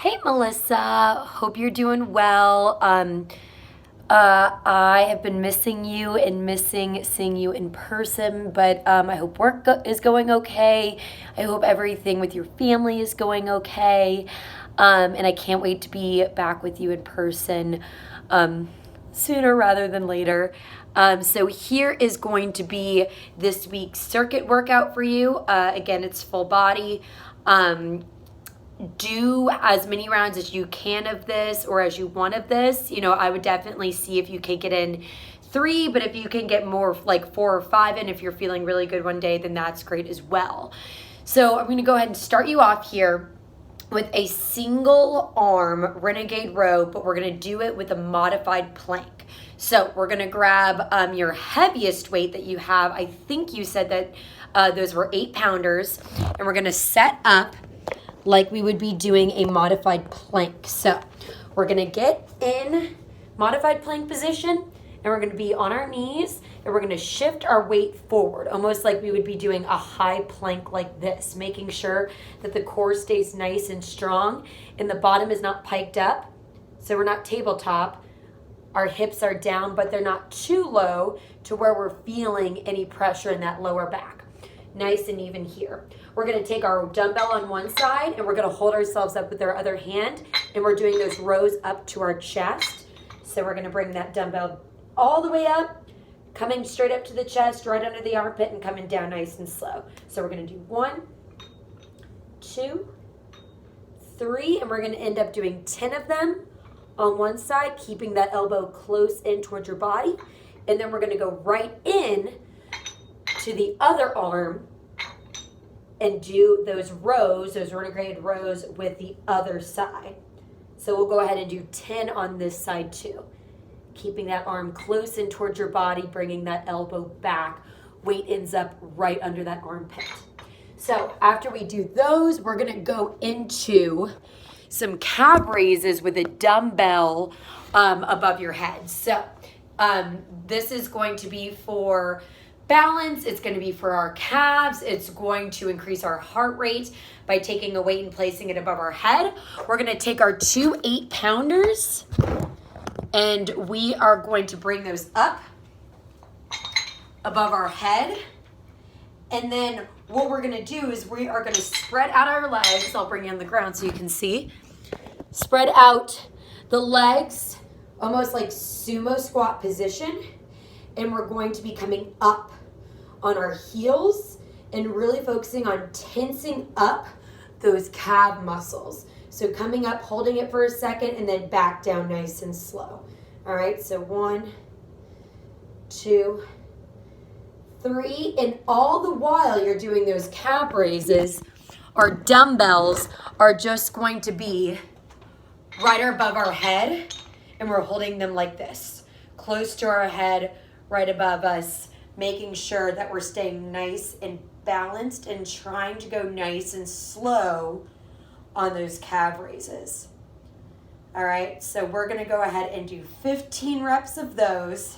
Hey, Melissa. Hope you're doing well. I have been missing you and missing seeing you in person, but I hope is going okay. I hope everything with your family is going okay. And I can't wait to be back with you in person sooner rather than later. So here is going to be this week's circuit workout for you. Again, it's full body. Do as many rounds as you can of this or as you want of this. I would definitely see if you can get in 3, but if you can get more like 4 or 5 in, if you're feeling really good one day, then that's great as well. So I'm going to go ahead and start you off here with a single arm renegade row, but we're going to do it with a modified plank. So we're going to grab your heaviest weight that you have. I think you said that those were 8-pounders, and we're going to set up like we would be doing a modified plank. So we're gonna get in modified plank position, and we're gonna be on our knees, and we're gonna shift our weight forward, almost like we would be doing a high plank like this, making sure that the core stays nice and strong and the bottom is not piked up. So we're not tabletop. Our hips are down, but they're not too low to where we're feeling any pressure in that lower back. Nice and even here. We're going to take our dumbbell on one side, and we're going to hold ourselves up with our other hand, and we're doing those rows up to our chest. So we're going to bring that dumbbell all the way up, coming straight up to the chest, right under the armpit, and coming down nice and slow. So we're going to do 1, 2, 3, and we're going to end up doing 10 of them on one side, keeping that elbow close in towards your body. And then we're going to go right in to the other arm and do those rows, those renegade rows with the other side. So we'll go ahead and do 10 on this side too. Keeping that arm close in towards your body, bringing that elbow back. Weight ends up right under that armpit. So after we do those, we're gonna go into some calf raises with a dumbbell above your head. So this is going to be for balance. It's going to be for our calves. It's going to increase our heart rate by taking a weight and placing it above our head. We're going to take our 2 8-pounders, and we are going to bring those up above our head. And then what we're going to do is we are going to spread out our legs. I'll bring you on the ground so you can see. Spread out the legs, almost like sumo squat position. And we're going to be coming up on our heels and really focusing on tensing up those calf muscles. So coming up, holding it for a second, and then back down nice and slow. All right, so 1, 2, 3, and all the while you're doing those calf raises, our dumbbells are just going to be right above our head, and we're holding them like this, close to our head, right above us, making sure that we're staying nice and balanced and trying to go nice and slow on those calf raises. All right, so we're gonna go ahead and do 15 reps of those.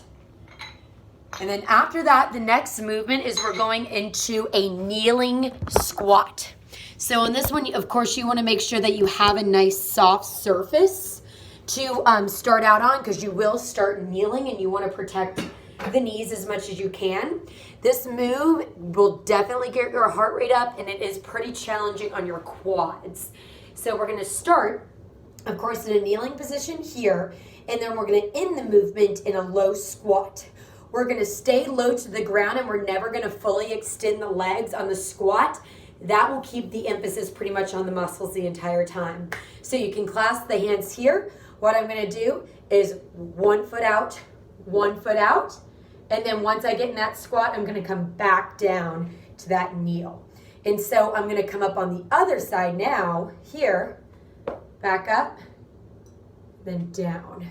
And then after that, the next movement is we're going into a kneeling squat. So on this one, of course, you wanna make sure that you have a nice soft surface to start out on, because you will start kneeling and you wanna protect the knees as much as you can. This move will definitely get your heart rate up, and it is pretty challenging on your quads. So we're going to start, of course, in a kneeling position here, and then we're going to end the movement in a low squat. We're going to stay low to the ground, and we're never going to fully extend the legs on the squat. That will keep the emphasis pretty much on the muscles the entire time. So you can clasp the hands here. What I'm going to do is 1 foot out, 1 foot out. And then once I get in that squat, I'm going to come back down to that kneel. And so I'm going to come up on the other side now, here, back up, then down.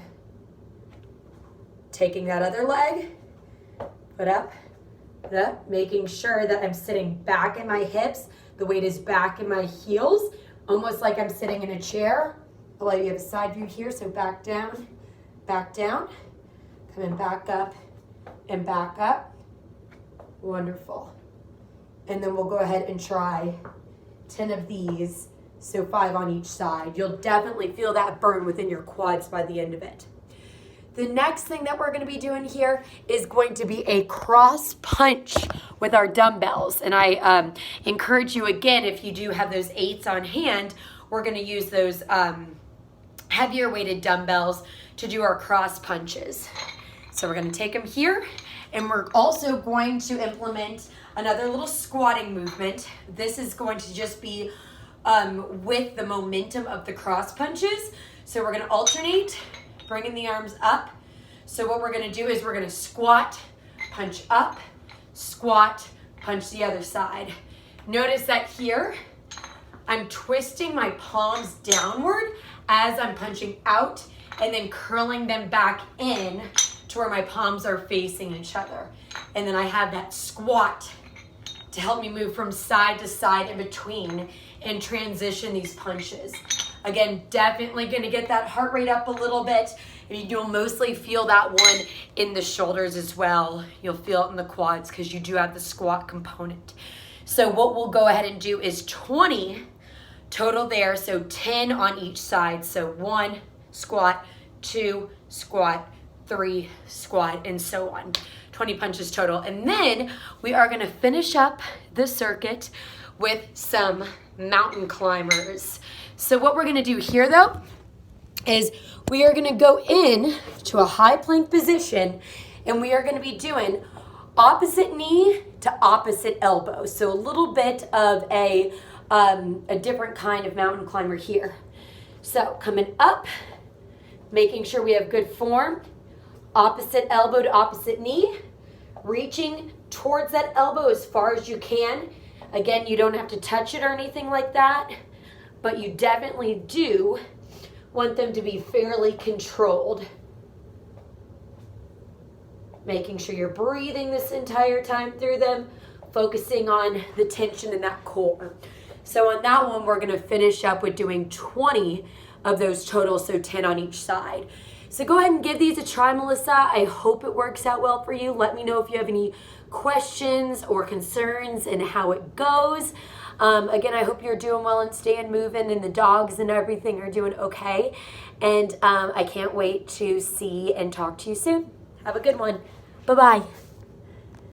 Taking that other leg, put up, making sure that I'm sitting back in my hips. The weight is back in my heels, almost like I'm sitting in a chair. I'll let you have a side view here, so back down, coming back up, and back up. Wonderful. And then we'll go ahead and try 10 of these So 5 on each side. You'll definitely feel that burn within your quads by the end of it. The next thing that we're going to be doing here is going to be a cross punch with our dumbbells. And I encourage you again, if you do have those 8s on hand, we're going to use those heavier weighted dumbbells to do our cross punches. So we're going to take them here, and we're also going to implement another little squatting movement. This is going to just be with the momentum of the cross punches. So we're going to alternate, bringing the arms up. So what we're going to do is we're going to squat, punch up, squat, punch the other side. Notice that here, I'm twisting my palms downward as I'm punching out and then curling them back in to where my palms are facing each other. And then I have that squat to help me move from side to side in between and transition these punches. Again, definitely gonna get that heart rate up a little bit. And you'll mostly feel that one in the shoulders as well. You'll feel it in the quads because you do have the squat component. So what we'll go ahead and do is 20 total there, so 10 on each side. So 1 squat, 2 squat, 3 squat, and so on. 20 punches total. And then we are gonna finish up the circuit with some mountain climbers. So what we're gonna do here though, is we are gonna go in to a high plank position, and we are gonna be doing opposite knee to opposite elbow. So a little bit of a different kind of mountain climber here. So coming up, making sure we have good form, opposite elbow to opposite knee, reaching towards that elbow as far as you can. Again, you don't have to touch it or anything like that, but you definitely do want them to be fairly controlled. Making sure you're breathing this entire time through them, focusing on the tension in that core. So on that one, we're gonna finish up with doing 20 of those total, so 10 on each side. So go ahead and give these a try, Melissa. I hope it works out well for you. Let me know if you have any questions or concerns and how it goes. Again, I hope you're doing well and staying moving, and the dogs and everything are doing okay. And I can't wait to see and talk to you soon. Have a good one. Bye-bye.